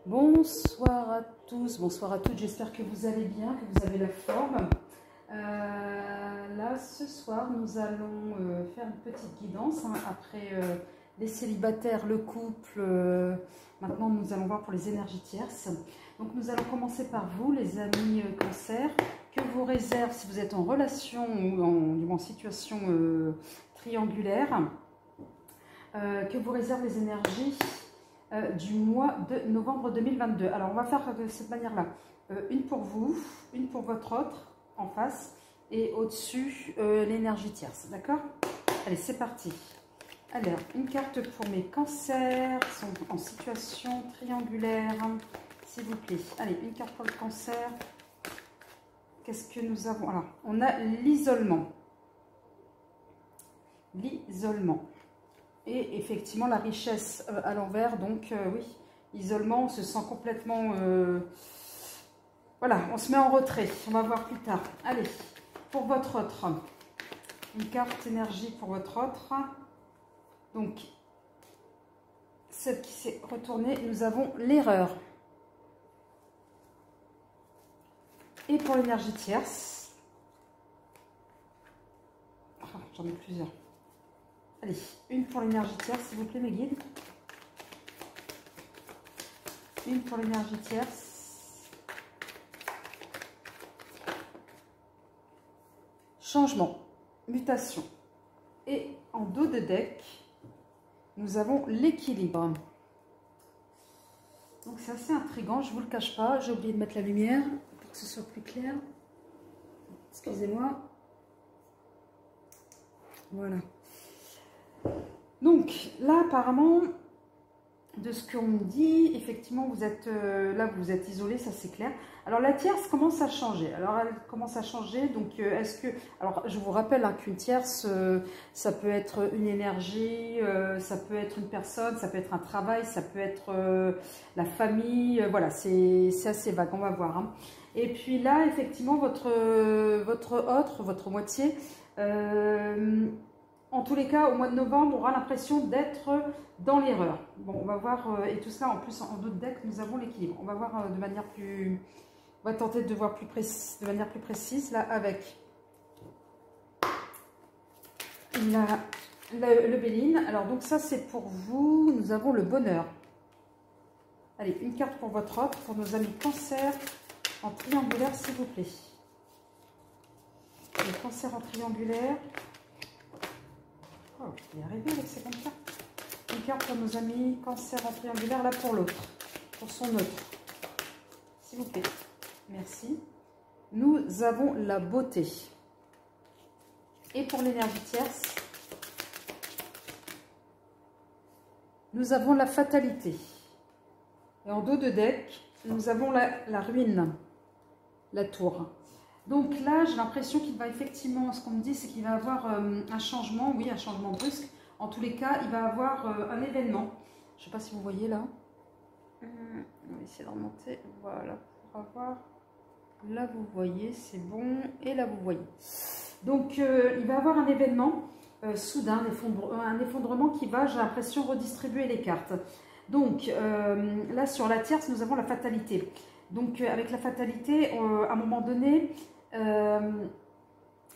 Bonsoir à tous, bonsoir à toutes, j'espère que vous allez bien, que vous avez la forme. Là, ce soir, nous allons faire une petite guidance, hein, après les célibataires, le couple. Maintenant, nous allons voir pour les énergies tierces. Donc, nous allons commencer par vous, les amis cancer, que vous réserve, si vous êtes en relation ou en situation triangulaire, que vous réserve les énergies du mois de novembre 2022. Alors, on va faire de cette manière-là. Une pour vous, une pour votre autre en face et au-dessus l'énergie tierce. D'accord? Allez, c'est parti. Alors, une carte pour mes cancers qui sont en situation triangulaire, s'il vous plaît. Allez, une carte pour le cancer. Qu'est-ce que nous avons? Alors, on a l'isolement. L'isolement. Et effectivement, la richesse à l'envers. Donc, oui, isolement, on se sent complètement... voilà, on se met en retrait. On va voir plus tard. Allez, pour votre autre. Une carte énergie pour votre autre. Donc, celle qui s'est retournée, nous avons l'erreur. Et pour l'énergie tierce. Oh, j'en ai plusieurs. Allez, une pour l'énergie tierce, s'il vous plaît, mes guides. Une pour l'énergie tierce. Changement, mutation. Et en dos de deck, nous avons l'équilibre. Donc c'est assez intriguant, je ne vous le cache pas. J'ai oublié de mettre la lumière pour que ce soit plus clair. Excusez-moi. Voilà. Donc là, apparemment, de ce qu'on me dit, effectivement, vous êtes là, vous êtes isolé, ça c'est clair. Alors la tierce commence à changer. Alors elle commence à changer. Donc est-ce que, alors je vous rappelle hein, qu'une tierce, ça peut être une énergie, ça peut être une personne, ça peut être un travail, ça peut être la famille. Voilà, c'est assez vague. On va voir. Hein. Et puis là, effectivement, votre moitié. En tous les cas, au mois de novembre, on aura l'impression d'être dans l'erreur. Bon, on va voir, et tout ça, en plus, en d'autres decks, nous avons l'équilibre. On va voir de manière plus... On va tenter de voir de manière plus précise, là, avec le Béline. Alors, donc ça, c'est pour vous. Nous avons le bonheur. Allez, une carte pour votre autre, pour nos amis cancer, en triangulaire, s'il vous plaît. Le cancer en triangulaire... Oh, je vais y arriver avec ces cartes. Une carte pour nos amis cancer en triangulaire, là pour l'autre, pour son autre. S'il vous plaît. Merci. Nous avons la beauté. Et pour l'énergie tierce, nous avons la fatalité. Et en dos de deck, nous avons la ruine, la tour. Donc là, j'ai l'impression qu'il va effectivement, ce qu'on me dit, c'est qu'il va avoir un changement, oui, un changement brusque. En tous les cas, il va avoir un événement. Je ne sais pas si vous voyez là. On va essayer de remonter. Voilà, pour avoir... Là, vous voyez, c'est bon. Et là, vous voyez. Donc, il va avoir un événement soudain, un effondrement qui va, j'ai l'impression, redistribuer les cartes. Donc, là, sur la tierce, nous avons la fatalité. Donc, avec la fatalité, à un moment donné...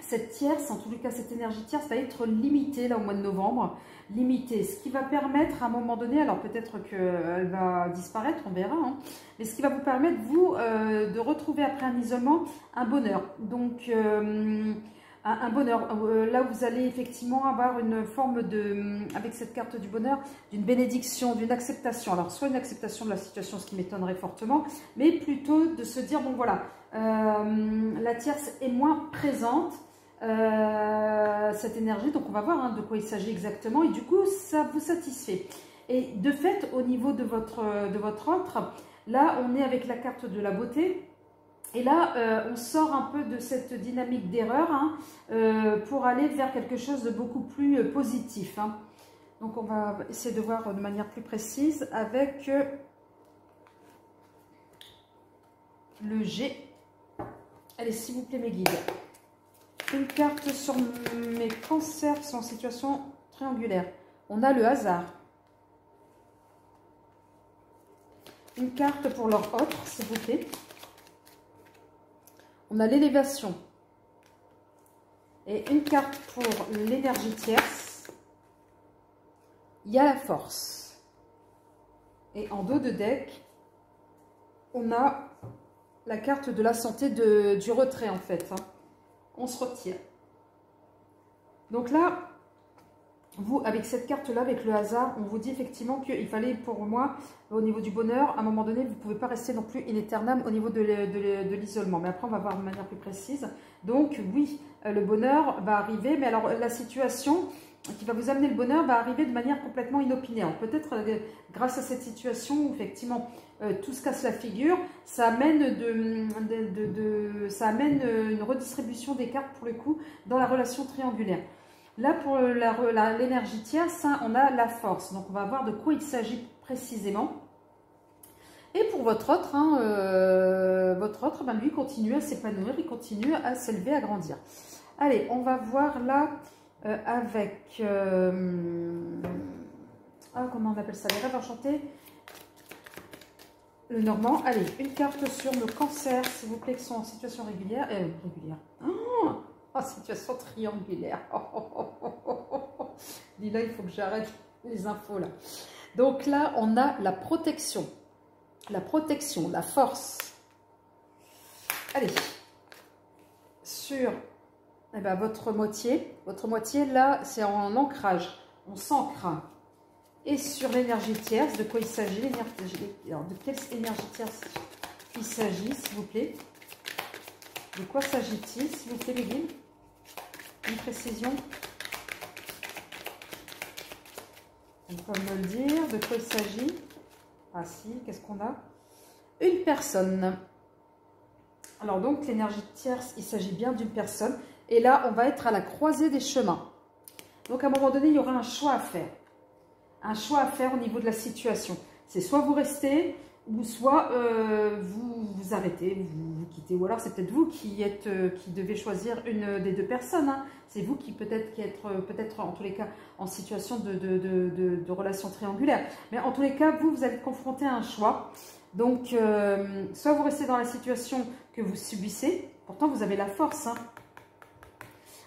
cette tierce, en tous les cas cette énergie tierce va être limitée là au mois de novembre, limitée, ce qui va permettre à un moment donné, alors peut-être qu'elle va disparaître, on verra, hein, mais ce qui va vous permettre vous de retrouver après un isolement un bonheur, donc un bonheur, là vous allez effectivement avoir une forme de, avec cette carte du bonheur, d'une bénédiction, d'une acceptation, alors soit une acceptation de la situation, ce qui m'étonnerait fortement, mais plutôt de se dire, bon voilà, la tierce est moins présente, cette énergie, donc on va voir hein, de quoi il s'agit exactement, et du coup ça vous satisfait. Et de fait, au niveau de votre autre, là on est avec la carte de la beauté, et là on sort un peu de cette dynamique d'erreur hein, pour aller vers quelque chose de beaucoup plus positif. Hein. Donc on va essayer de voir de manière plus précise avec le G. Allez, s'il vous plaît mes guides. Une carte sur mes cancers qui sont en situation triangulaire. On a le hasard. Une carte pour leur autre, s'il vous plaît. On a l'élévation. Et une carte pour l'énergie tierce. Il y a la force. Et en dos de deck, on a la carte de la santé du retrait, en fait. On se retire. Donc là, vous, avec cette carte-là, avec le hasard, on vous dit effectivement qu'il fallait, pour moi, au niveau du bonheur, à un moment donné, vous ne pouvez pas rester non plus in aeternam au niveau de l'isolement. Mais après, on va voir de manière plus précise. Donc, oui, le bonheur va arriver. Mais alors, la situation qui va vous amener le bonheur va arriver de manière complètement inopinée. Peut-être grâce à cette situation où, effectivement, tout se casse la figure, ça amène, ça amène une redistribution des cartes, pour le coup, dans la relation triangulaire. Là, pour l'énergie tierce, on a la force. Donc, on va voir de quoi il s'agit précisément. Et pour votre autre, lui, continue à s'épanouir, il continue à s'élever, à grandir. Allez, on va voir là avec... comment on appelle ça? Les rêves enchantés. Le normand. Allez, une carte sur nos cancers, s'il vous plaît, qui sont en situation régulière. En situation triangulaire. Dis là, il faut que j'arrête les infos là. Donc là, on a la protection. La protection, la force. Allez. Sur votre moitié. Votre moitié, là, c'est en ancrage. On s'ancre. Et sur l'énergie tierce, de quoi il s'agit? De quelle énergie tierce il s'agit, s'il vous plaît? De quoi s'agit-il, s'il vous plaît, les guides? Une précision. On peut me le dire. De quoi il s'agit? Ah si, qu'est-ce qu'on a? Une personne. Alors donc, l'énergie tierce, il s'agit bien d'une personne. Et là, on va être à la croisée des chemins. Donc, à un moment donné, il y aura un choix à faire. Un choix à faire au niveau de la situation. C'est soit vous restez, ou soit vous arrêtez, vous quittez. Ou alors c'est peut-être vous qui devez choisir une des deux personnes. C'est vous qui êtes peut-être en tous les cas en situation de relation triangulaire. Mais en tous les cas, vous allez être confronté à un choix. Donc, soit vous restez dans la situation que vous subissez, pourtant vous avez la force.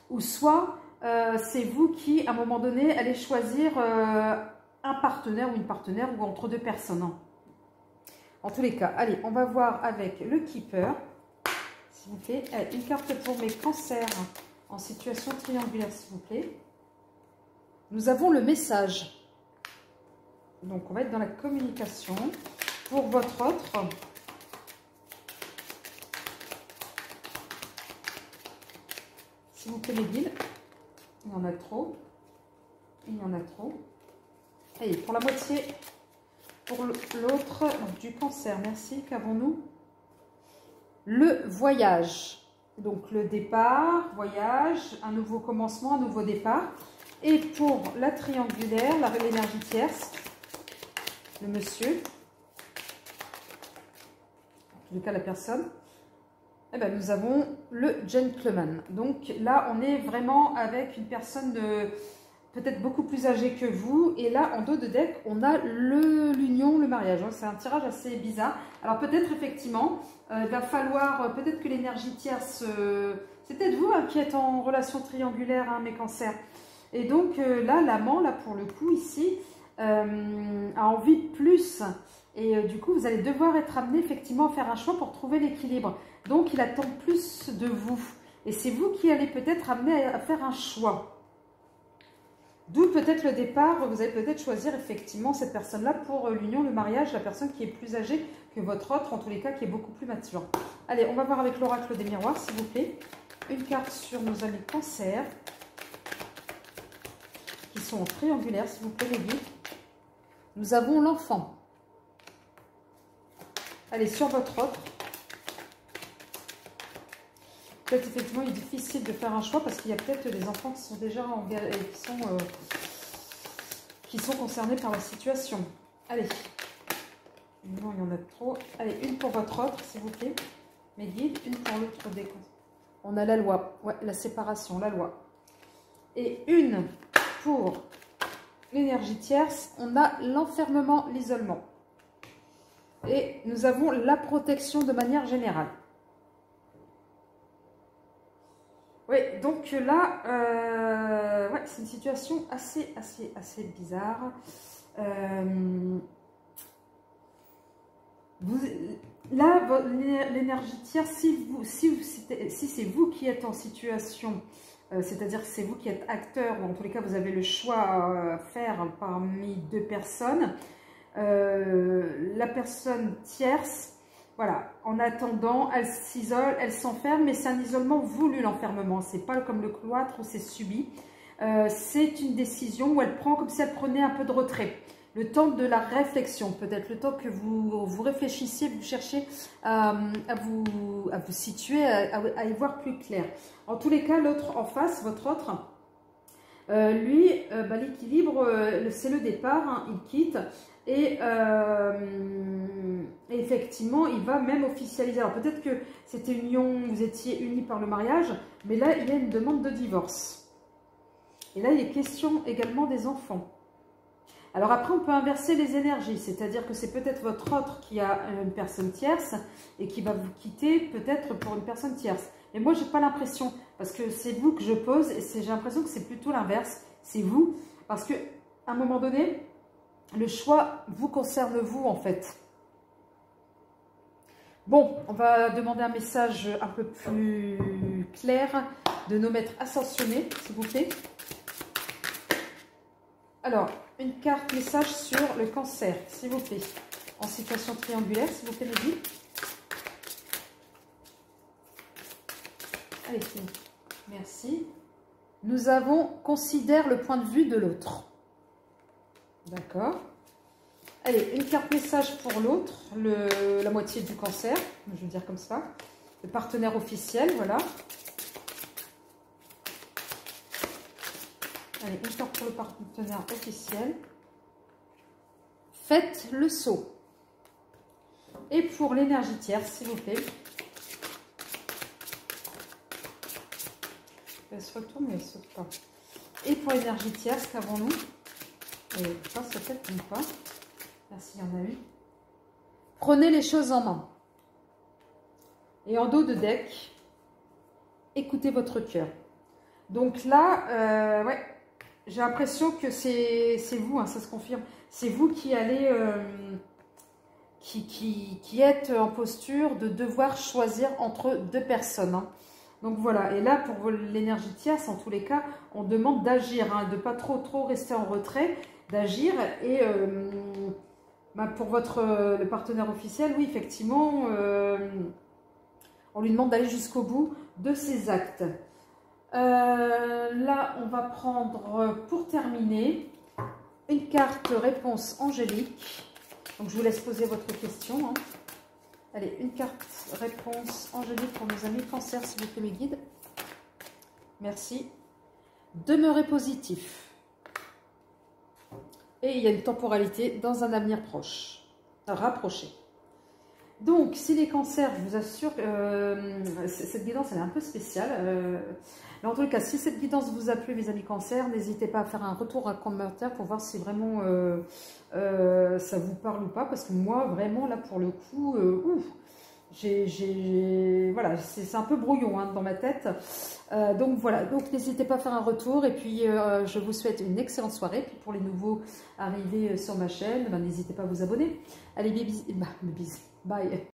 Ou soit c'est vous qui, à un moment donné, allez choisir un partenaire ou une partenaire ou entre deux personnes. En tous les cas, allez, on va voir avec le Keeper, s'il vous plaît. Allez, une carte pour mes cancers en situation triangulaire, s'il vous plaît. Nous avons le message. Donc, on va être dans la communication. Pour votre autre, s'il vous plaît, les guides. Il y en a trop. Il y en a trop. Allez, pour la moitié, pour l'autre du cancer, merci, qu'avons-nous? Le voyage. Donc, le départ, voyage, un nouveau commencement, un nouveau départ. Et pour la triangulaire, l'énergie tierce, le monsieur, en tout cas la personne, eh ben, nous avons le gentleman. Donc là, on est vraiment avec une personne peut-être beaucoup plus âgée que vous. Et là, en dos de deck, on a l'union, le mariage. C'est un tirage assez bizarre. Alors peut-être effectivement, il va falloir, peut-être que l'énergie tierce, c'est peut-être vous qui êtes en relation triangulaire, mes cancers. Et donc là, l'amant, là pour le coup ici, a envie de plus. Et du coup, vous allez devoir être amené effectivement à faire un choix pour trouver l'équilibre. Donc, il attend plus de vous. Et c'est vous qui allez peut-être amener à faire un choix. D'où peut-être le départ, vous allez peut-être choisir effectivement cette personne-là pour l'union, le mariage, la personne qui est plus âgée que votre autre, en tous les cas qui est beaucoup plus mature. Allez, on va voir avec l'oracle des miroirs, s'il vous plaît. Une carte sur nos amis cancer, qui sont en triangulaire, s'il vous plaît, les guides. Nous avons l'enfant. Allez, sur votre autre. Peut-être effectivement, il est difficile de faire un choix parce qu'il y a peut-être des enfants qui sont déjà qui sont concernés par la situation. Allez. Non, il y en a trop. Allez, une pour votre autre, s'il vous plaît. Mes guides, une pour l'autre des On a la loi, ouais, la séparation, la loi. Et une pour l'énergie tierce, on a l'enfermement, l'isolement. Et nous avons la protection de manière générale. Oui, donc là, ouais, c'est une situation assez bizarre. Là, l'énergie tierce, si c'est vous qui êtes en situation, c'est-à-dire que c'est vous qui êtes acteur, ou en tous les cas, vous avez le choix à faire parmi deux personnes, la personne tierce, voilà, en attendant, elle s'isole, elle s'enferme, mais c'est un isolement voulu, l'enfermement. C'est pas comme le cloître où c'est subi. C'est une décision où elle prend comme si elle prenait un peu de retrait. Le temps de la réflexion, peut-être le temps que vous réfléchissiez, vous cherchez à vous situer, à y voir plus clair. En tous les cas, l'autre en face, votre autre, lui, l'équilibre, c'est le départ, hein, il quitte. Et effectivement, il va même officialiser. Alors peut-être que c'était une union, vous étiez unis par le mariage, mais là, il y a une demande de divorce. Et là, il est question également des enfants. Alors après, on peut inverser les énergies, c'est-à-dire que c'est peut-être votre autre qui a une personne tierce et qui va vous quitter peut-être pour une personne tierce. Mais moi, j'ai pas l'impression, parce que c'est vous que je pose, et j'ai l'impression que c'est plutôt l'inverse, c'est vous, parce que à un moment donné, le choix vous concerne vous, en fait. Bon, on va demander un message un peu plus clair de nos maîtres ascensionnés, s'il vous plaît. Alors, une carte message sur le cancer, s'il vous plaît. En situation triangulaire, s'il vous plaît, les guides. Allez, merci. Nous avons considère le point de vue de l'autre. D'accord. Allez, une carte message pour l'autre, la moitié du cancer, je veux dire comme ça. Le partenaire officiel, voilà. Allez, une carte pour le partenaire officiel. Faites le saut. Et pour l'énergie tierce, s'il vous plaît. Elle se retourne, mais elle ne saute pas. Et pour l'énergie tierce, qu'avons-nous? Ça se fait une fois. Merci, il y en a une. Prenez les choses en main. Et en dos de deck, écoutez votre cœur. Donc là, ouais, j'ai l'impression que c'est vous, hein, ça se confirme. C'est vous qui allez, qui êtes en posture de devoir choisir entre deux personnes. Hein. Donc voilà, et là pour l'énergie tierce, en tous les cas, on demande d'agir, hein, de ne pas trop rester en retrait, d'agir. Et pour le partenaire officiel, oui, effectivement, on lui demande d'aller jusqu'au bout de ses actes. Là, on va prendre, pour terminer, une carte réponse angélique. Donc, je vous laisse poser votre question. Hein. Allez, une carte réponse angélique pour nos amis cancer, s'il vous plaît, mes guides. Merci. Demeurez positif. Et il y a une temporalité dans un avenir proche, rapproché. Donc, si les cancers, je vous assure que cette guidance, elle est un peu spéciale. Mais en tout cas, si cette guidance vous a plu, mes amis cancers, n'hésitez pas à faire un retour à commentaire pour voir si vraiment ça vous parle ou pas. Parce que moi, vraiment, là, pour le coup, voilà, c'est un peu brouillon hein, dans ma tête. Donc voilà, donc n'hésitez pas à faire un retour. Et puis, je vous souhaite une excellente soirée. Puis pour les nouveaux arrivés sur ma chaîne, n'hésitez pas à vous abonner. Allez, bye.